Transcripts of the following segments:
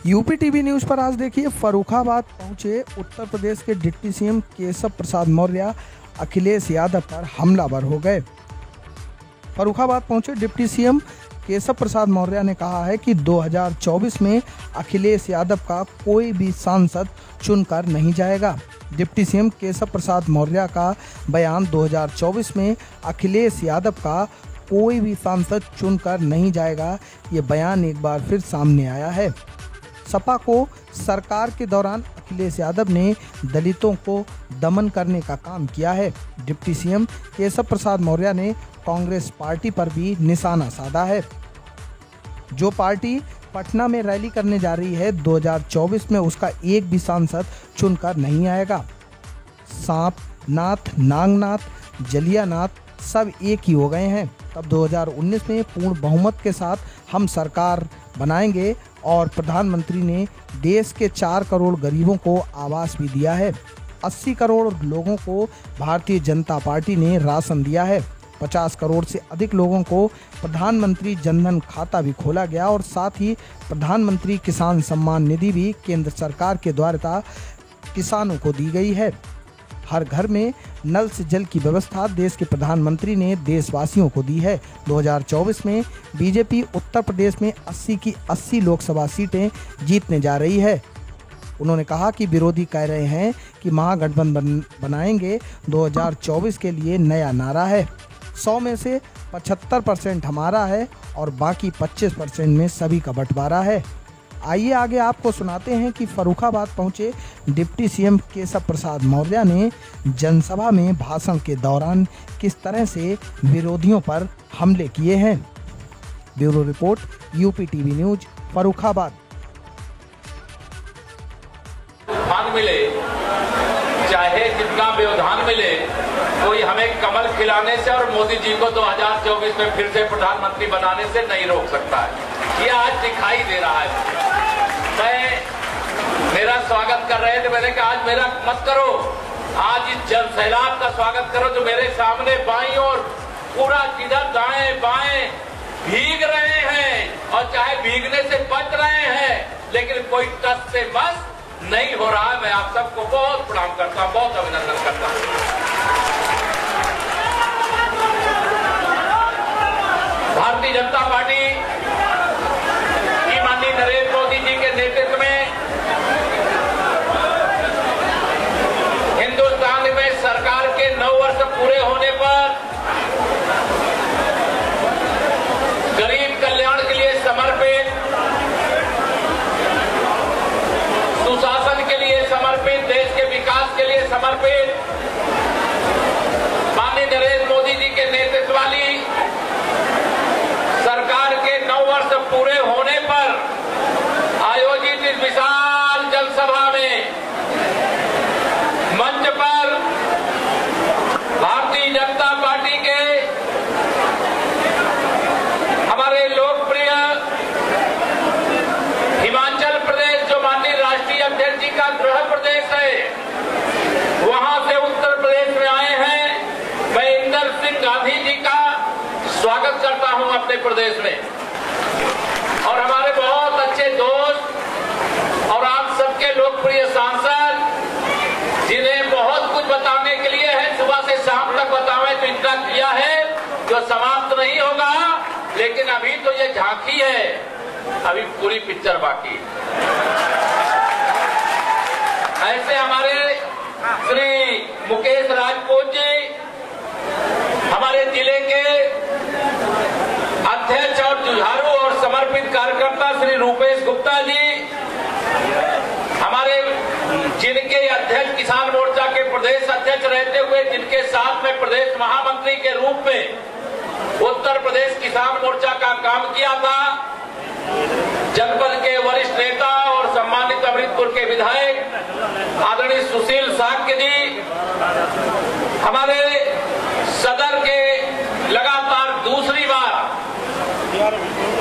UP TV news पर आज देखिए, फर्रुखाबाद पहुंचे उत्तर प्रदेश के डिप्टी सीएम केशव प्रसाद मौर्य अखिलेश यादव पर हमलावर हो गए। फर्रुखाबाद पहुंचे डिप्टी सीएम केशव प्रसाद मौर्य ने कहा है कि 2024 में अखिलेश यादव का कोई भी सांसद चुनकर नहीं जाएगा। डिप्टी सीएम केशव प्रसाद मौर्य का बयान 2024 में अखिलेश यादव का कोई भी सांसद चुनकर नहीं जाएगा, ये बयान एक बार फिर सामने आया है। सपा को सरकार के दौरान अखिलेश यादव ने दलितों को दमन करने का काम किया है। डिप्टी सीएम केशव प्रसाद मौर्य ने कांग्रेस पार्टी पर भी निशाना साधा है। जो पार्टी पटना में रैली करने जा रही है, 2024 में उसका एक भी सांसद चुनकर नहीं आएगा। सांप नाथ, नागनाथ, जलियानाथ सब एक ही हो गए हैं। तब 2019 में पूर्ण बहुमत के साथ हम सरकार बनाएंगे और प्रधानमंत्री ने देश के 4 करोड़ गरीबों को आवास भी दिया है। 80 करोड़ लोगों को भारतीय जनता पार्टी ने राशन दिया है। 50 करोड़ से अधिक लोगों को प्रधानमंत्री जनधन खाता भी खोला गया और साथ ही प्रधानमंत्री किसान सम्मान निधि भी केंद्र सरकार के द्वारा किसानों को दी गई है। हर घर में नल से जल की व्यवस्था देश के प्रधानमंत्री ने देशवासियों को दी है। 2024 में बीजेपी उत्तर प्रदेश में 80 की 80 लोकसभा सीटें जीतने जा रही है। उन्होंने कहा कि विरोधी कह रहे हैं कि महागठबंधन बनाएंगे। 2024 के लिए नया नारा है। 100 में से 75% हमारा है और बाकी 25% में सभी का बंटवारा है। आइए आगे आपको सुनाते हैं कि फर्रुखाबाद पहुंचे डिप्टी सीएम केशव प्रसाद मौर्य ने जनसभा में भाषण के दौरान किस तरह से विरोधियों पर हमले किए हैं। Bureau report, UP TV news, Farrukhabad. मिले चाहे जितना व्यवधान मिले, कोई हमें कमल खिलाने से और मोदी जी को 2024 में फिर से प्रधानमंत्री बनाने से नहीं रोक सकता है। ये आज दिखाई दे रहा है। मेरा स्वागत कर रहे थे, मैंने कहा आज मेरा मत करो, आज इस जन सैलाब का स्वागत करो जो मेरे सामने बाईं और पूरा जिधर दाएं बाएं भीग रहे हैं और चाहे भीगने से बच रहे हैं, लेकिन कोई टस से मस नहीं हो रहा है। मैं आप सबको बहुत प्रणाम करता हूं, बहुत अभिनंदन करता हूं। भारतीय जनता पार्टी की माननीय नरेंद्र मोदी जी के नेतृत्व में हिंदुस्तान में सरकार के 9 वर्ष पूरे होने पर गरीब कल्याण के लिए समर्पित, सुशासन के लिए समर्पित, देश के विकास के लिए समर्पित माननीय नरेंद्र मोदी जी के नेतृत्व वाली सरकार के 9 वर्ष पूरे होने पर आयोजित इस विशाल जनसभा में मंच पर भारतीय जनता पार्टी के हमारे लोकप्रिय हिमाचल प्रदेश, जो माननीय राष्ट्रीय अध्यक्ष जी का गृह प्रदेश है, वहां से उत्तर प्रदेश में आए हैं। मैं इंदर सिंह गांधी जी का स्वागत करता हूं अपने प्रदेश में। और हमारे बहुत अच्छे दोस्त और आप सबके लोकप्रिय सांसद, जिन्हें बहुत कुछ बताने के लिए है, सुबह से शाम तक बतावे तो इतना किया है जो समाप्त नहीं होगा, लेकिन अभी तो ये झांकी है, अभी पूरी पिक्चर बाकी। ऐसे हमारे श्री मुकेश राजपूत जी, हमारे जिले के अध्यक्ष और जुझारू और समर्पित कार्यकर्ता श्री रूपेश गुप्ता जी, हमारे जिनके अध्यक्ष किसान मोर्चा के प्रदेश अध्यक्ष रहते हुए जिनके साथ में प्रदेश महामंत्री के रूप में उत्तर प्रदेश किसान मोर्चा का काम किया था, जनपद के वरिष्ठ नेता और सम्मानित अमृतपुर के विधायक आदरणीय सुशील साक्य जी, हमारे सदर के लगातार दूसरी बार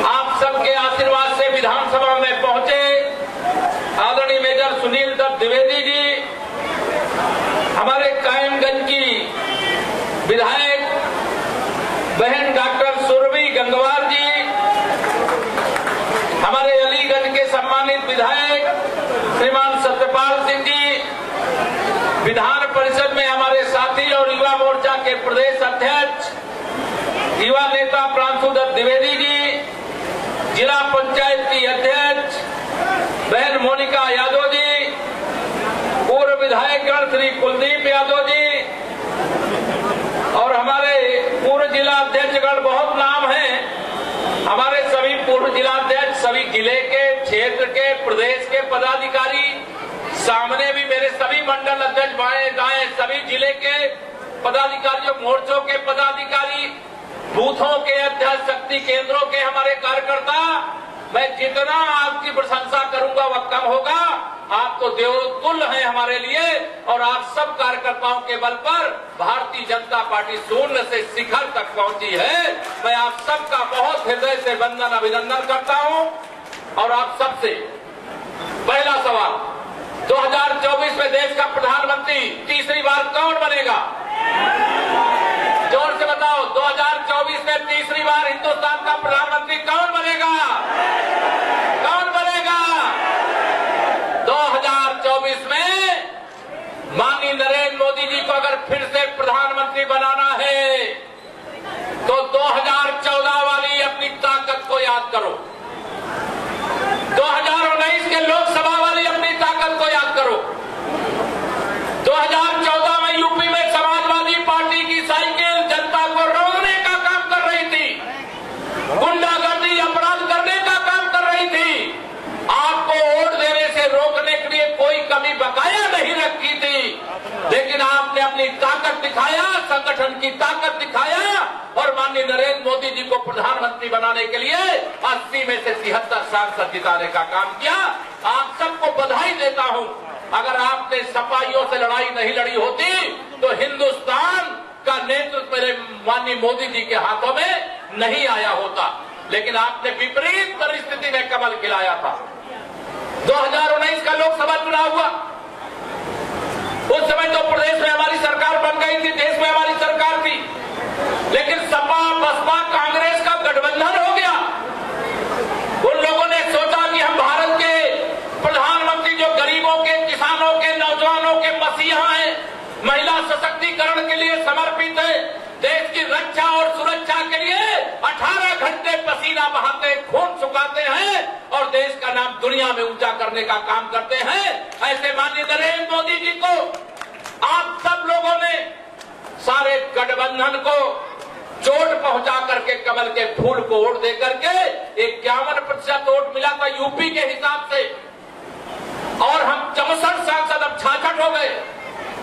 आप सबके आशीर्वाद से विधानसभा में पहुंचे आदरणीय मेजर सुनील दत्त द्विवेदी जी, हमारे कायमगंज की विधायक बहन डॉक्टर सुरभि गंगवार जी, हमारे अलीगंज के सम्मान सम्मानित विधायक श्रीमान सत्यपाल सिंह जी, विधान परिषद में हमारे साथी और युवा मोर्चा के प्रदेश अध्यक्ष युवा नेता प्रांशुदत्त द्विवेदी जी, जिला पंचायत की अध्यक्ष बहन मोनिका यादव जी, पूर्व विधायक श्री कुलदीप यादव जी और हमारे पूर्व जिला अध्यक्षगण, बहुत नाम हैं। हमारे सभी पूर्व जिला अध्यक्ष, सभी जिले के, क्षेत्र के, प्रदेश के पदाधिकारी, सामने भी मेरे सभी मंडल अध्यक्ष बाएं दाएं, सभी जिले के पदाधिकारियों, मोर्चों के पदाधिकारी, बूथों के अध्यक्ष, शक्ति केंद्रों के हमारे कार्यकर्ता, मैं जितना आपकी प्रशंसा करूंगा वह कम होगा। आप तो देवतुल्य हैं हमारे लिए और आप सब कार्यकर्ताओं के बल पर भारतीय जनता पार्टी शून्य से शिखर तक पहुंची है। मैं आप सबका बहुत हृदय से वंदन अभिनंदन करता हूं। और आप सबसे पहला सवाल, 2024 में देश का प्रधानमंत्री तीसरी बार कौन बनेगा? जोर से बताओ, 2024 में तीसरी बार हिंदुस्तान का प्रधानमंत्री कौन बनेगा? कौन बनेगा? 2024 में माननीय नरेंद्र मोदी जी को अगर फिर से प्रधानमंत्री बनाना है तो 2014 वाली अपनी ताकत को याद करो, 2019 के लोकसभा वाली अपनी ताकत को याद करो। 2014 में यूपी में समाजवादी पार्टी की साइकिल जनता को रोकने का काम कर रही थी, गुंडागर्दी अपराध करने का काम कर रही थी, आपको वोट देने से रोकने के लिए कोई कमी बकाया नहीं रखी थी। लेकिन आपने अपनी ताकत दिखाया, संगठन की ताकत दिखाया और माननीय नरेंद्र मोदी जी को प्रधानमंत्री बनाने के लिए 80 में से 73 सांसद जिताने का काम किया। आप सबको बधाई देता हूं। अगर आपने सपाइयों से लड़ाई नहीं लड़ी होती तो हिंदुस्तान का नेतृत्व मेरे माननीय मोदी जी के हाथों में नहीं आया होता। लेकिन आपने विपरीत परिस्थिति में कमल खिलाया था। 2019 का लोकसभा चुनाव हुआ, उस समय तो प्रदेश में हमारी सरकार बन गई थी, देश में हमारी सरकार थी, लेकिन सपा बसपा कांग्रेस का गठबंधन हो गया। उन लोगों ने सोचा कि हम भारत के प्रधानमंत्री जो गरीबों के, किसानों के, नौजवानों के मसीहा हैं, महिला सशक्तिकरण के लिए समर्पित है, देश की रक्षा और सुरक्षा के लिए 18 घंटे पसीना बहाते, खून सुखाते हैं और देश का नाम दुनिया में ऊंचा करने का काम करते हैं। ऐसे माननीय नरेंद्र मोदी जी को आप सब लोगों ने सारे गठबंधन को चोट पहुंचा करके कमल के फूल को वोट दे करके 51% वोट मिला था यूपी के हिसाब से और हम 64 सांसद अब 66 हो गए।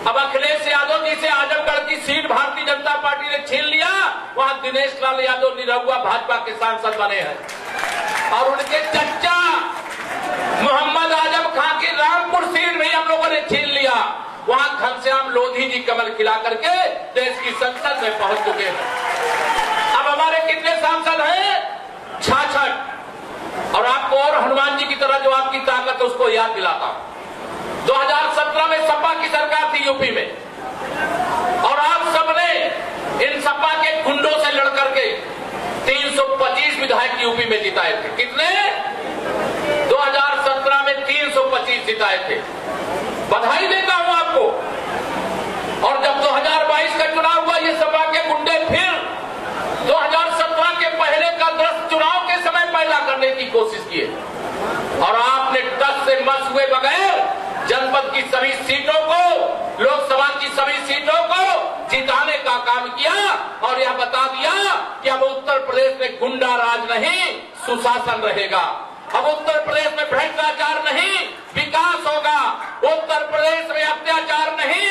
अब अखिलेश यादव जी से आजमगढ़ की सीट भारतीय जनता पार्टी ने छीन लिया, वहां दिनेश लाल यादव निरहुआ भाजपा के सांसद बने हैं और उनके चचा मोहम्मद आजम खां की रामपुर सीट भी हम लोगों ने छीन लिया। वहां घनश्याम लोधी जी कमल खिला करके देश की संसद में पहुंच चुके हैं। अब हमारे कितने सांसद हैं? 66। और आपको और हनुमान जी की तरह जो आपकी ताकत है उसको याद दिलाता हूं। 2017 में सपा की सरकार थी यूपी में और आप सबने इन सपा के गुंडों से लड़ करके 325 विधायक यूपी में जिताए थे। कितने? 2017 में 325 जिताए थे। बधाई देता हूं आपको। और जब 2022 का चुनाव हुआ, ये सपा के गुंडे फिर 2017 के पहले का दृश्य चुनाव के समय पैदा करने की कोशिश की और आपने टस से मस हुए बगैर जनपद की सभी सीटों को, लोकसभा की सभी सीटों को जिताने का काम किया और यह बता दिया कि अब उत्तर प्रदेश में गुंडा राज नहीं, सुशासन रहेगा। अब उत्तर प्रदेश में भ्रष्टाचार नहीं, विकास होगा। उत्तर प्रदेश में अत्याचार नहीं,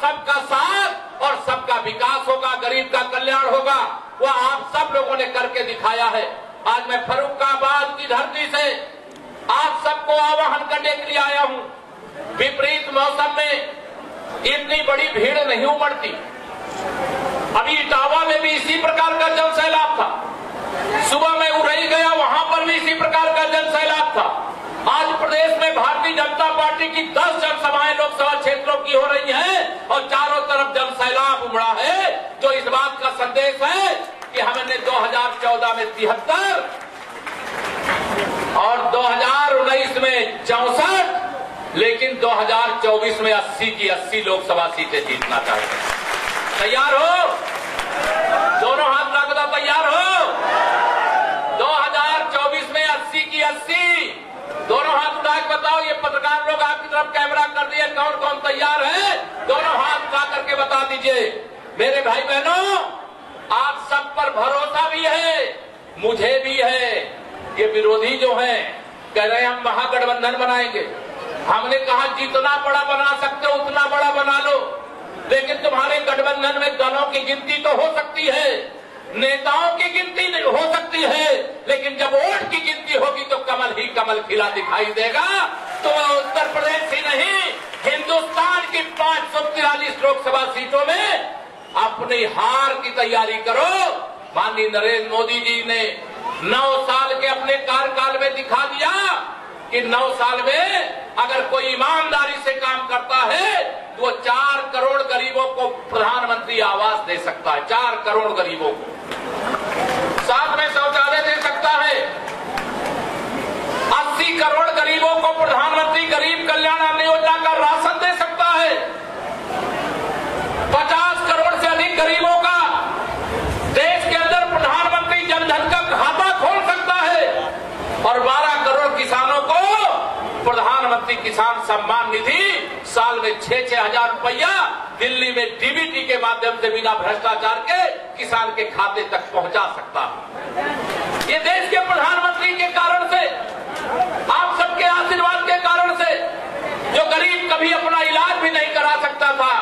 सबका साथ और सबका विकास होगा, गरीब का कल्याण होगा। वह आप सब लोगों ने करके दिखाया है। आज मैं फर्रुखाबाद की धरती से आप सबको आह्वान करने के लिए आया हूं। विपरीत मौसम में इतनी बड़ी भीड़ नहीं उमड़ती। अभी इटावा में भी इसी प्रकार का जन सैलाब था, सुबह में उरई गया, वहां पर भी इसी प्रकार का जन सैलाब था। आज प्रदेश में भारतीय जनता पार्टी की 10 जनसभाएं लोकसभा क्षेत्रों की हो रही हैं और चारों तरफ जन सैलाब उमड़ा है, जो इस बात का संदेश है कि हमने 2014 में 73 और 2019 में लेकिन 2024 में 80 की 80 लोकसभा सीटें जीतना चाहते हैं। तैयार हो? दोनों हाथ रख दो, तैयार हो? 2024 में 80 की 80 दोनों हाथ उठा के बताओ। ये पत्रकार लोग आपकी तरफ कैमरा कर दिए, कौन कौन तैयार है? दोनों हाथ उठा करके बता दीजिए। मेरे भाई बहनों, आप सब पर भरोसा भी है, मुझे भी है। ये विरोधी जो हैं कह रहे हैं हम महागठबंधन बनाएंगे। हमने कहा जितना बड़ा बना सकते हो उतना बड़ा बना लो, लेकिन तुम्हारे गठबंधन में दलों की गिनती तो हो सकती है, नेताओं की गिनती नहीं हो सकती है, लेकिन जब वोट की गिनती होगी तो कमल ही कमल खिला दिखाई देगा। तो उत्तर प्रदेश ही नहीं, हिंदुस्तान की 543 लोकसभा सीटों में अपनी हार की तैयारी करो। माननीय नरेंद्र मोदी जी ने 9 साल के अपने कार्यकाल में दिखा दिया कि 9 साल में अगर कोई ईमानदारी से काम करता है तो वो 4 करोड़ गरीबों को प्रधानमंत्री आवास दे सकता है। 4 करोड़ गरीबों को साथ में शौचालय दे सकता है। 80 करोड़ गरीबों को प्रधानमंत्री गरीब कल्याण अन्न योजना का राशन दे सकता है। 50 करोड़ से अधिक गरीबों का देश के अंदर प्रधानमंत्री जनधन का खाता खोल सकता है और 12 करोड़ किसानों को प्रधानमंत्री किसान सम्मान निधि साल में 6-6 हजार रुपया दिल्ली में डीबीटी के माध्यम से बिना भ्रष्टाचार के किसान के खाते तक पहुंचा सकता है। ये देश के प्रधानमंत्री के कारण से, आप सबके आशीर्वाद के कारण से, जो गरीब कभी अपना इलाज भी नहीं करा सकता था,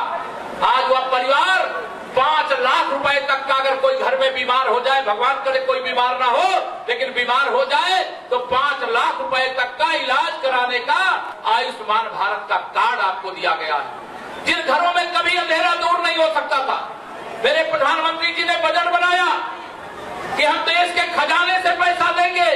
आज वह परिवार 5 लाख रुपए तक का अगर कोई घर में बीमार हो जाए, भगवान करे कोई बीमार ना हो, लेकिन बीमार हो जाए तो 5 लाख रुपए तक का इलाज कराने का आयुष्मान भारत का कार्ड आपको दिया गया है। जिन घरों में कभी अंधेरा दूर नहीं हो सकता था, मेरे प्रधानमंत्री जी ने बजट बनाया कि हम देश के खजाने से पैसा देंगे,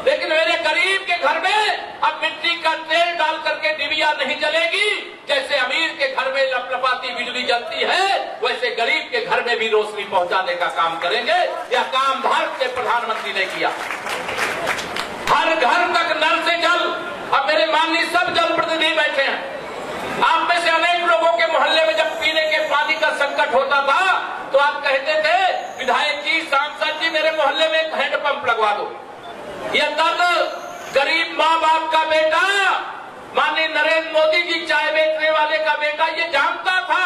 लेकिन मेरे गरीब के घर में अब मिट्टी का तेल डाल करके डिबिया नहीं जलेगी। जैसे अमीर के घर में लपलपाती बिजली जलती है, वैसे गरीब के घर में भी रोशनी पहुंचाने का काम करेंगे। यह काम भारत के प्रधानमंत्री ने किया। हर घर तक नल से जल। अब मेरे माननीय सब जल प्रतिनिधि बैठे हैं। आप में से अनेक लोगों के मोहल्ले में जब पीने के पानी का संकट होता था तो आप कहते थे विधायक जी, सांसद जी, मेरे मोहल्ले में एक हैंडपंप लगवा दो। यह दर्द गरीब माँ बाप का बेटा, माननीय नरेंद्र मोदी जी चाय बेचने वाले का बेटा, ये जानता था।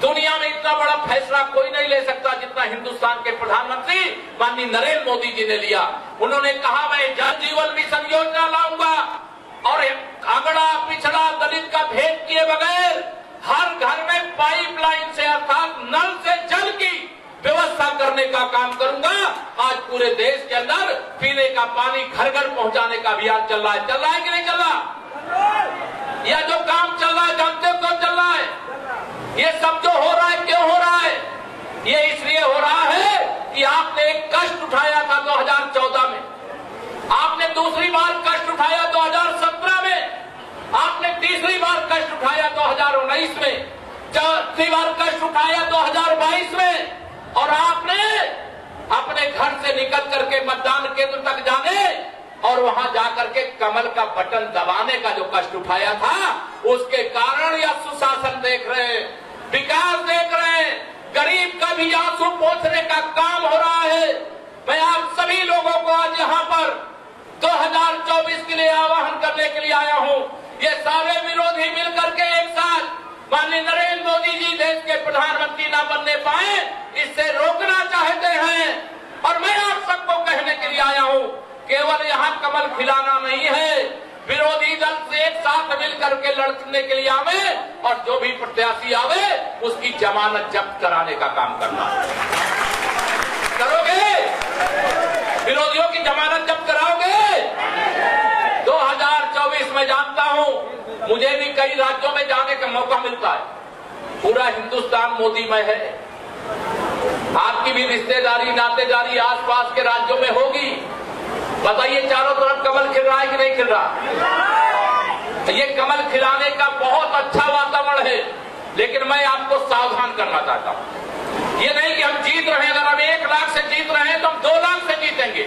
दुनिया में इतना बड़ा फैसला कोई नहीं ले सकता जितना हिंदुस्तान के प्रधानमंत्री माननीय नरेंद्र मोदी जी ने लिया। उन्होंने कहा मैं जल जीवन मिशन योजना लाऊंगा और अगड़ा पिछड़ा दलित का भेद किए बगैर हर घर में पाइपलाइन से अर्थात नल से जल की व्यवस्था करने का काम करूंगा। आज पूरे देश के अंदर पीने का पानी घर घर पहुंचाने का अभियान चल रहा है। चल रहा है कि नहीं चल रहा? यह जो काम चल रहा है जानते हो क्यों चल रहा है? ये सब जो हो रहा है क्यों हो रहा है? ये इसलिए हो रहा है कि आपने एक कष्ट उठाया था 2014 में, आपने दूसरी बार कष्ट उठाया 2017 में, आपने तीसरी बार कष्ट उठाया 2019 में, चौथी बार कष्ट उठाया 2022 में, और आपने अपने घर से निकल करके मतदान केंद्र तक जाने और वहां जाकर के कमल का बटन दबाने का जो कष्ट उठाया था, उसके कारण यह सुशासन देख रहे हैं, विकास देख रहे हैं, गरीब का भी आंसू पोंछने का काम हो रहा है। मैं आप सभी लोगों को आज यहाँ पर 2024 के लिए आह्वान करने के लिए आया हूँ। ये सारे विरोधी मिलकर के एक साथ माननीय नरेंद्र मोदी जी देश के प्रधानमंत्री न बनने पाए, इससे रोकना चाहते हैं। और मैं आप सबको कहने के लिए आया हूँ, केवल यहाँ कमल खिलाना नहीं है, विरोधी दल से एक साथ मिलकर के लड़ने के लिए आवे और जो भी प्रत्याशी आवे उसकी जमानत जब्त कराने का काम करना करोगे। विरोधियों की जमानत जब्त कराओगे। 2024 में जानता हूं, मुझे भी कई राज्यों में जाने का मौका मिलता है। पूरा हिंदुस्तान मोदीमय है। आपकी भी रिश्तेदारी नातेदारी आसपास के राज्यों में होगी। बताइए चारों तरफ कमल खिल रहा है कि नहीं खिल रहा? ये कमल खिलाने का बहुत अच्छा वातावरण है, लेकिन मैं आपको सावधान करना चाहता हूं। ये नहीं कि हम जीत रहे हैं, अगर हम 1 लाख से जीत रहे हैं तो हम 2 लाख से जीतेंगे,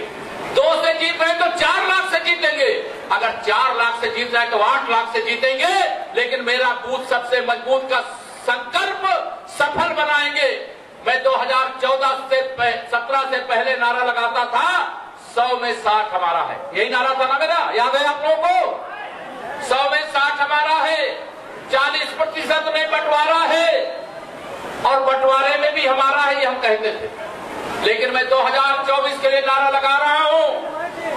2 से जीत रहे हैं तो 4 लाख से जीतेंगे। अगर 4 लाख से जीतना है तो 8 लाख से जीतेंगे, लेकिन मेरा बूथ सबसे मजबूत का संकल्प सफल बनाएंगे। मैं 2014 से 17 से पहले नारा लगाता था 100 में 60 हमारा है, यही नारा था ना मेरा, याद है आप लोगों को? 100 में 60 हमारा है, 40% में बंटवारा है और बंटवारे में भी हमारा है, ये हम कहते थे। लेकिन मैं 2024 के लिए नारा लगा रहा हूं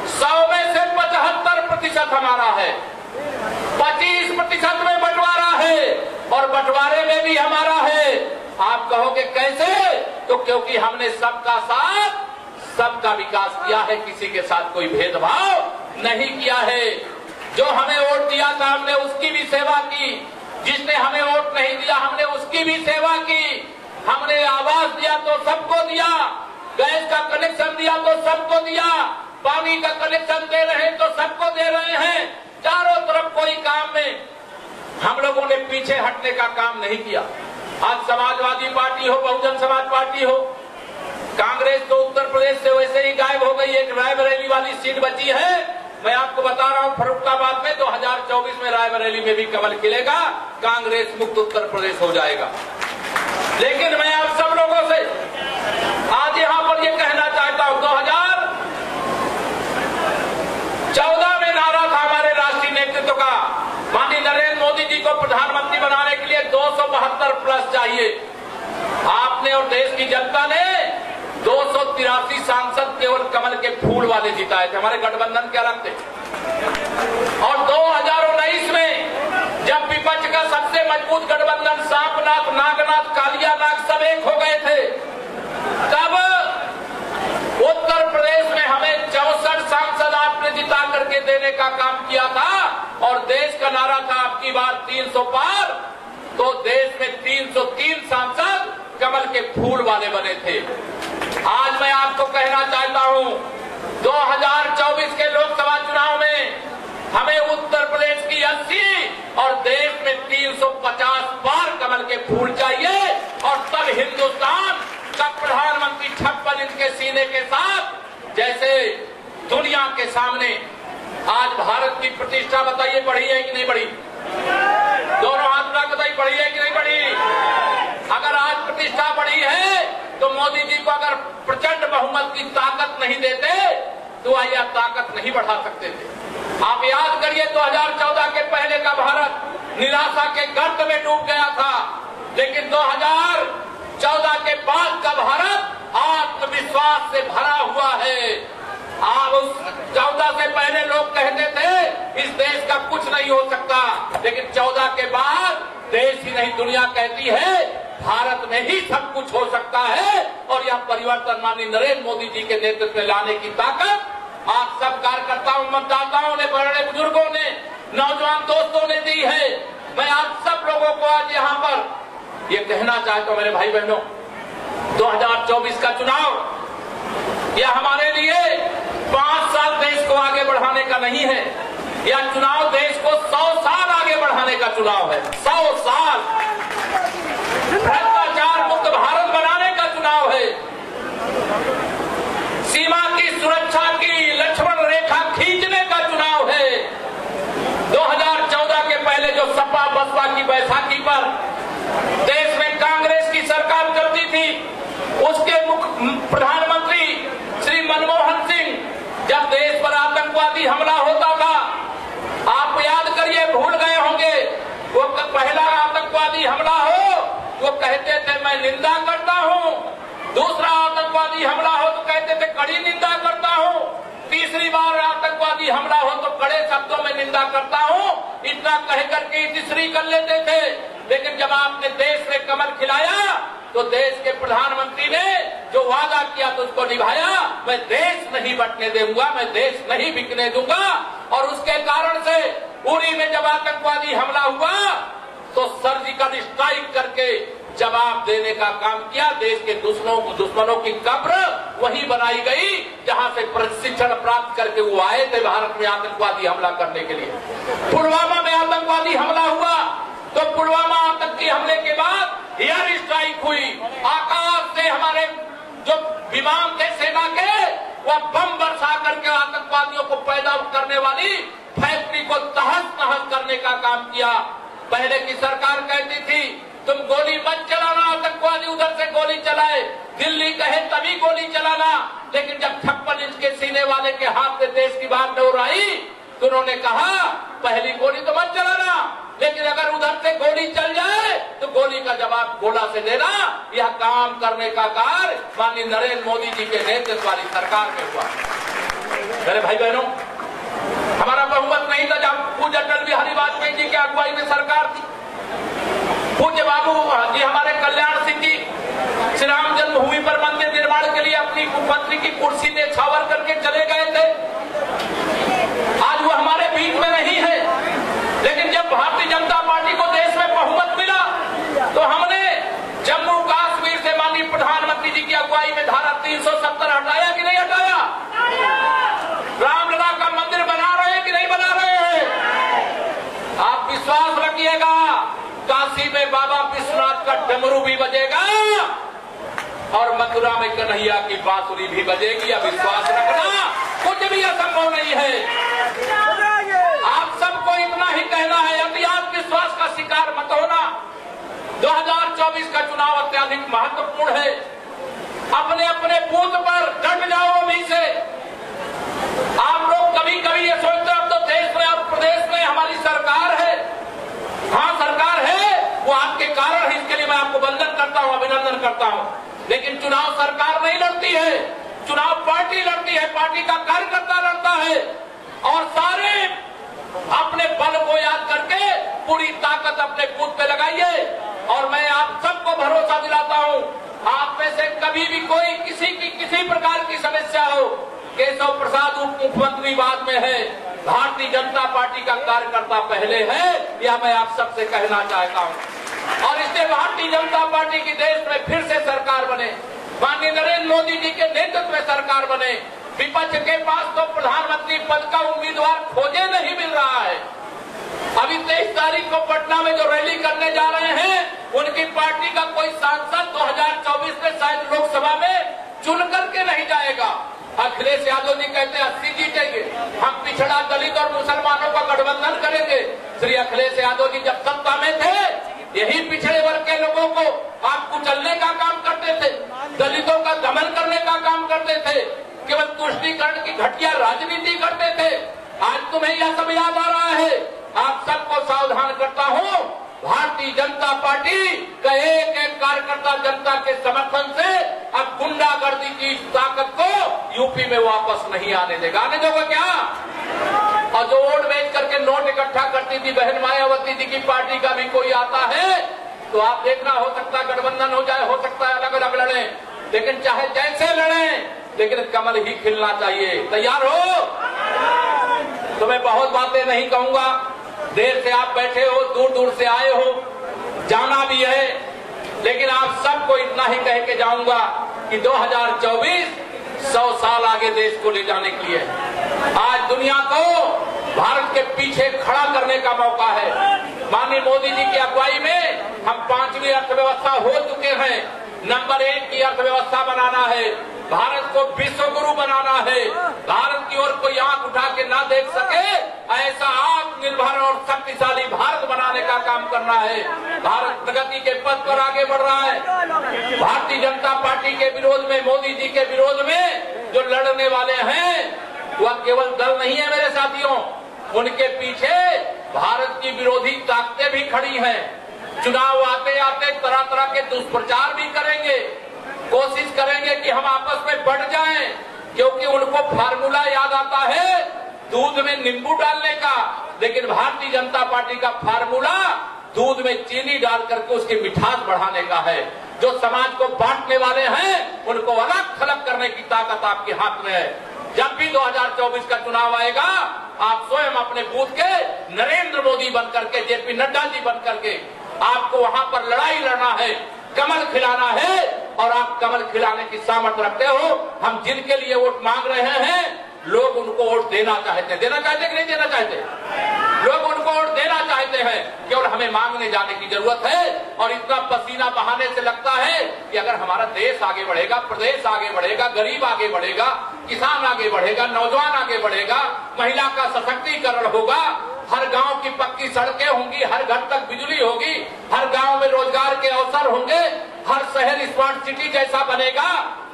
100 में से 75% हमारा है, 25% में बंटवारा है और बंटवारे में भी हमारा है। आप कहोगे कैसे? तो क्योंकि हमने सबका साथ सबका विकास किया है, किसी के साथ कोई भेदभाव नहीं किया है। जो हमें वोट दिया था हमने उसकी भी सेवा की, जिसने हमें वोट नहीं दिया हमने उसकी भी सेवा की। हमने आवास दिया तो सबको दिया, गैस का कनेक्शन दिया तो सबको दिया, पानी का कनेक्शन दे रहे हैं तो सबको दे रहे हैं। चारों तरफ कोई काम में हम लोगों ने पीछे हटने का काम नहीं किया। आज समाजवादी पार्टी हो, बहुजन समाज पार्टी हो, कांग्रेस तो उत्तर प्रदेश से वैसे ही गायब हो गई, एक रायबरेली वाली सीट बची है। मैं आपको बता रहा हूं फर्रुखाबाद में 2024 में रायबरेली में भी कमल खिलेगा, कांग्रेस मुक्त उत्तर प्रदेश हो जाएगा। लेकिन मैं आप सब लोगों से आज यहां पर यह कहना चाहता हूं, 2014 में नारा था हमारे राष्ट्रीय नेतृत्व का, माननीय नरेंद्र मोदी जी को प्रधानमंत्री बनाने के लिए 272 प्लस चाहिए। आपने और देश की जनता ने 283 सांसद केवल कमल के फूल वाले जिताए थे, हमारे गठबंधन के अलग थे। और 2019 में जब विपक्ष का सबसे मजबूत गठबंधन सांपनाथ, नागनाथ, कालियानाग सब एक हो गए थे, तब उत्तर प्रदेश में हमें 64 सांसद आपने जिता करके देने का काम किया था और देश का नारा था आपकी बार 300 पार, तो देश में 303 सांसद कमल के फूल वाले बने थे। आज मैं आपको कहना चाहता हूं 2024 के लोकसभा चुनाव में हमें उत्तर प्रदेश की 80 और देश में 350 पार कमल के फूल चाहिए और तब हिंदुस्तान का प्रधानमंत्री 56 इंच के सीने के साथ जैसे दुनिया के सामने आज भारत की प्रतिष्ठा बताइए बढ़ी है कि नहीं बढ़ी? दोनों हाथ में बताइए बढ़ी है कि नहीं बढ़ी? अगर आज प्रतिष्ठा बढ़ी है तो मोदी जी को अगर प्रचंड बहुमत की ताकत नहीं देते तो यह ताकत नहीं बढ़ा सकते थे। आप याद करिए 2014 के पहले का भारत निराशा के गर्त में डूब गया था, लेकिन 2014 के बाद का भारत आत्मविश्वास से भरा हुआ है। आप उस 14 से पहले लोग कहते थे इस देश का कुछ नहीं हो सकता, लेकिन 14 के बाद देश ही नहीं दुनिया कहती है भारत में ही सब कुछ हो सकता है। और यह परिवर्तन माननीय नरेंद्र मोदी जी के नेतृत्व में लाने की ताकत आप सब कार्यकर्ताओं, मतदाताओं ने, बड़े बुजुर्गों ने, नौजवान दोस्तों ने दी है। मैं आप सब लोगों को आज यहाँ पर ये कहना चाहता हूँ मेरे भाई बहनों, 2024 का चुनाव यह हमारे लिए 5 साल देश को आगे बढ़ाने का नहीं है, यह चुनाव देश को 100 साल आगे बढ़ाने का चुनाव है। 100 साल भ्रष्टाचार मुक्त भारत बनाने का चुनाव है। सीमा की सुरक्षा की लक्ष्मण रेखा खींचने का चुनाव है। 2014 के पहले जो सपा बसपा की बैसाखी पर देश में कांग्रेस की सरकार चलती थी, उसके प्रधानमंत्री श्री मनमोहन सिंह जब देश पर आतंकवादी हमला होता था, आप याद करिए, भूल गए होंगे, वो पहला आतंकवादी हमला हो वो कहते थे मैं निंदा करता हूं, दूसरा आतंकवादी हमला हो तो कहते थे कड़ी निंदा करता हूं, तीसरी बार आतंकवादी हमला हो तो कड़े शब्दों में निंदा करता हूं, इतना कह करके तीसरी कर लेते थे। लेकिन जब आपने देश में कमल खिलाया तो देश के प्रधानमंत्री ने जो वादा किया तो उसको निभाया। मैं देश नहीं बंटने दूंगा, मैं देश नहीं बिकने दूंगा। और उसके कारण से उरी में जब आतंकवादी हमला हुआ तो सर्जिकल स्ट्राइक करके जवाब देने का काम किया। देश के दुश्मनों की कब्र वहीं बनाई गई जहां से प्रशिक्षण प्राप्त करके वो आए थे भारत में आतंकवादी हमला करने के लिए। पुलवामा में आतंकवादी हमला हुआ तो पुलवामा आतंकी हमले के बाद एयर स्ट्राइक हुई, आकाश से हमारे जो विमान थे सेना के वह बम बरसा करके आतंकवादियों को पैदा करने वाली फैक्ट्री को तहस नहस करने का काम किया। पहले की सरकार कहती थी तुम गोली मत चलाना, आतंकवादी उधर से गोली चलाए, दिल्ली कहे तभी गोली चलाना। लेकिन जब 56 इंच के सीने वाले के हाथ से देश की बात डोर आई तो उन्होंने कहा पहली गोली तो मत चलाना, लेकिन अगर उधर से गोली चल जाए तो गोली का जवाब गोला से देना। यह काम करने का कार्य माननीय नरेंद्र मोदी जी के नेतृत्व वाली सरकार में हुआ। मेरे भाई बहनों, हमारा बहुमत नहीं था जब पूज्य अटल बिहारी वाजपेयी जी की अगुवाई में सरकार थी। पूज्य बाबू जी हमारे कल्याण सिंह जी श्री राम जन्मभूमि पर मंदिर निर्माण के लिए अपनी मंत्री की कुर्सी न्यौछावर करके चले गए थे। आज वो हमारे बीच में नहीं है, लेकिन जब भारतीय जनता पार्टी को देश में बहुमत मिला तो हमने जम्मू कश्मीर से माननीय प्रधानमंत्री जी की अगुवाई में धारा 370 हटाया कि नहीं हटाया? रामलला का मंदिर बना रहे हैं कि नहीं बना रहे हैं? आप विश्वास रखिएगा, काशी में बाबा विश्वनाथ का डमरू भी बजेगा और मथुरा में कन्हैया की बांसुरी भी बजेगी। या विश्वास रखना, कुछ भी असंभव नहीं है। आप सबको इतना ही कहना है, अति आत्मविश्वास का शिकार मत होना। 2024 का चुनाव अत्यधिक महत्वपूर्ण है। अपने अपने बूथ पर डट जाओ अभी से। आप लोग कभी कभी ये सोचते हैं अब तो देश में और प्रदेश में हमारी सरकार है। हाँ सरकार है, वो आपके कारण है, इसके लिए मैं आपको वंदन करता हूँ, अभिनंदन करता हूँ। लेकिन चुनाव सरकार नहीं लड़ती है, चुनाव पार्टी लड़ती है, पार्टी का कार्यकर्ता लड़ता है। और सारे अपने बल को याद करके पूरी ताकत अपने बूथ पे लगाइए। और मैं आप सबको भरोसा दिलाता हूँ, आप में से कभी भी कोई किसी की किसी प्रकार की समस्या हो, केशव प्रसाद उप मुख्यमंत्री बाद में है, भारतीय जनता पार्टी का कार्यकर्ता पहले है, यह मैं आप सबसे कहना चाहता हूं। और इससे भारतीय जनता पार्टी की देश में फिर से सरकार बने, माननीय नरेंद्र मोदी जी के नेतृत्व में सरकार बने। विपक्ष के पास तो प्रधानमंत्री पद का उम्मीदवार खोजे नहीं मिल रहा है। अभी 23 तारीख को पटना में जो रैली करने जा रहे हैं, उनकी पार्टी का कोई सांसद 2024 में शायद लोकसभा में चुन करके नहीं जाएगा। अखिलेश यादव जी कहते हैं 80 जीतेंगे, हम पिछड़ा दलित और मुसलमानों का गठबंधन करेंगे। श्री अखिलेश यादव जी जब सत्ता में थे, यही पिछड़े वर्ग के लोगों को आप कुचलने का काम करते थे, दलितों का दमन करने का काम करते थे, केवल तुष्टीकरण की घटिया राजनीति करते थे। आज तुम्हें यह सब याद आ रहा है। आप सबको सावधान करता हूँ, भारतीय जनता पार्टी का एक एक कार्यकर्ता जनता के समर्थन से अब गुंडागर्दी की ताकत को यूपी में वापस नहीं आने देगा। आने दोगे क्या? और जो वोट बेच करके नोट इकट्ठा करती थी बहन मायावती जी की पार्टी का भी कोई आता है तो आप देखना, हो सकता है गठबंधन हो जाए, हो सकता है अलग अलग लड़े, लेकिन चाहे जैसे लड़े, लेकिन कमल ही खिलना चाहिए। तैयार हो? तो मैं बहुत बातें नहीं कहूंगा, देर से आप बैठे हो, दूर दूर से आए हो, जाना भी है, लेकिन आप सबको इतना ही कह के जाऊंगा कि 2024 100 साल आगे देश को ले जाने के लिए आज दुनिया को भारत के पीछे खड़ा करने का मौका है। माननीय मोदी जी की अगुवाई में हम 5वीं अर्थव्यवस्था हो चुके हैं। नंबर 1 की अर्थव्यवस्था बनाना है, भारत को विश्व गुरु बनाना है, भारत की ओर कोई आंख उठा के ना देख सके ऐसा आत्मनिर्भर और शक्तिशाली भारत बनाने का काम करना है। भारत प्रगति के पथ पर आगे बढ़ रहा है। भारतीय जनता पार्टी के विरोध में, मोदी जी के विरोध में जो लड़ने वाले हैं वह केवल दल नहीं है मेरे साथियों, उनके पीछे भारत की विरोधी ताकतें भी खड़ी हैं। चुनाव आते आते तरह तरह के दुष्प्रचार भी करेंगे, कोशिश करेंगे कि हम आपस में बढ़ जाएं, क्योंकि उनको फार्मूला याद आता है दूध में नींबू डालने का, लेकिन भारतीय जनता पार्टी का फार्मूला दूध में चीनी डाल करके उसकी मिठास बढ़ाने का है। जो समाज को बांटने वाले हैं उनको अलग थलग करने की ताकत आपके हाथ में है। जब भी 2024 का चुनाव आएगा, आप स्वयं अपने बूथ के नरेंद्र मोदी बन करके, जेपी नड्डा जी बन करके आपको वहां पर लड़ाई लड़ना है, कमल खिलाना है। और आप कमल खिलाने की सामर्थ्य रखते हो। हम जिनके लिए वोट मांग रहे हैं, लोग उनको वोट देना चाहते कि नहीं देना चाहते? लोग उनको वोट देना चाहते हैं, केवल हमें मांगने जाने की जरूरत है। और इतना पसीना बहाने से लगता है कि अगर हमारा देश आगे बढ़ेगा, प्रदेश आगे बढ़ेगा, गरीब आगे बढ़ेगा, किसान आगे बढ़ेगा, नौजवान आगे बढ़ेगा, महिला का सशक्तिकरण होगा, हर गांव की पक्की सड़कें होंगी, हर घर तक बिजली होगी, हर गांव में रोजगार के अवसर होंगे, हर शहर स्मार्ट सिटी जैसा बनेगा,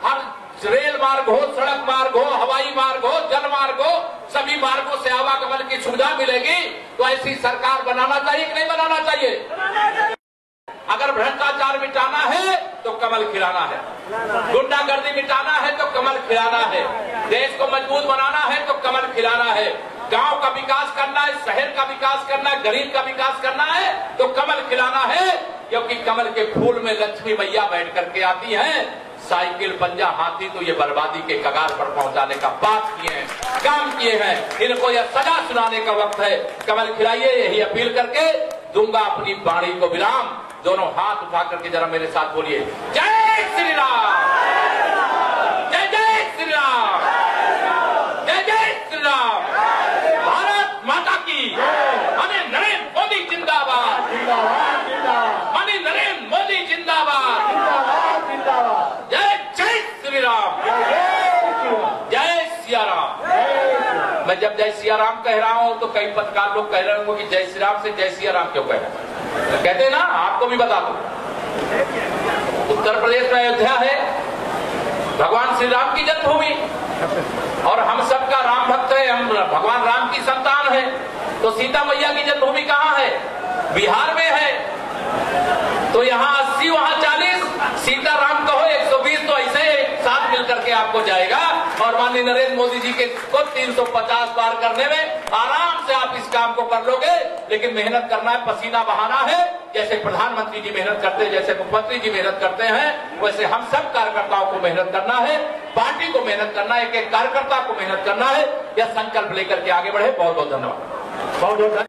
हर रेल मार्ग हो, सड़क मार्ग हो, हवाई मार्ग हो, जल मार्ग हो, सभी मार्गों से आवागमन की सुविधा मिलेगी। तो ऐसी सरकार बनाना चाहिए कि नहीं बनाना चाहिए? अगर भ्रष्टाचार मिटाना है तो कमल खिलाना है, गुंडागर्दी मिटाना है तो कमल खिलाना है, देश को मजबूत बनाना है तो कमल खिलाना है, गांव का विकास करना है, शहर का विकास करना है, गरीब का विकास करना है तो कमल खिलाना है। क्योंकि कमल के फूल में लक्ष्मी मैया बैठ करके आती हैं, साइकिल पंजा हाथी तो ये बर्बादी के कगार पर पहुंचाने का बात किए हैं, काम किए हैं। इनको यह सजा सुनाने का वक्त है। कमल खिलाइए, यही अपील करके दूंगा अपनी वाणी को विराम। दोनों हाथ उठा करके जरा मेरे साथ बोलिए, जय श्री राम, जय जय श्री राम, जय जय श्री राम, भारत माता की, माननीय नरेंद्र मोदी जिंदाबाद, माननीय नरेंद्र मोदी जिंदाबाद, जय जय श्री राम, जय सिया राम। मैं जब जय सिया राम कह रहा हूं तो कई पत्रकार लोग कह रहे होंगे कि जय श्री राम से जय सिया राम क्यों कह रहे हैं? कहते हैं ना, आपको भी बता दो, उत्तर प्रदेश में अयोध्या है, भगवान श्री राम की जन्मभूमि, और हम सबका राम भक्त है, हम भगवान राम की संतान है। तो सीता मैया की जन्मभूमि कहाँ है? बिहार में है। तो यहाँ 80 वहाँ 40, सीता राम कहो 120, तो ऐसे साथ मिलकर के आपको जाएगा। और माननीय नरेंद्र मोदी जी के को 350 पार करने में आराम से आप इस काम को कर लोगे। लेकिन मेहनत करना है, पसीना बहाना है। जैसे प्रधानमंत्री जी मेहनत करते हैं, जैसे मुख्यमंत्री जी मेहनत करते हैं, वैसे हम सब कार्यकर्ताओं को मेहनत करना है, पार्टी को मेहनत करना है, एक एक कार्यकर्ता को मेहनत करना है। यह संकल्प लेकर के आगे बढ़े। बहुत बहुत धन्यवाद। बहुत बहुत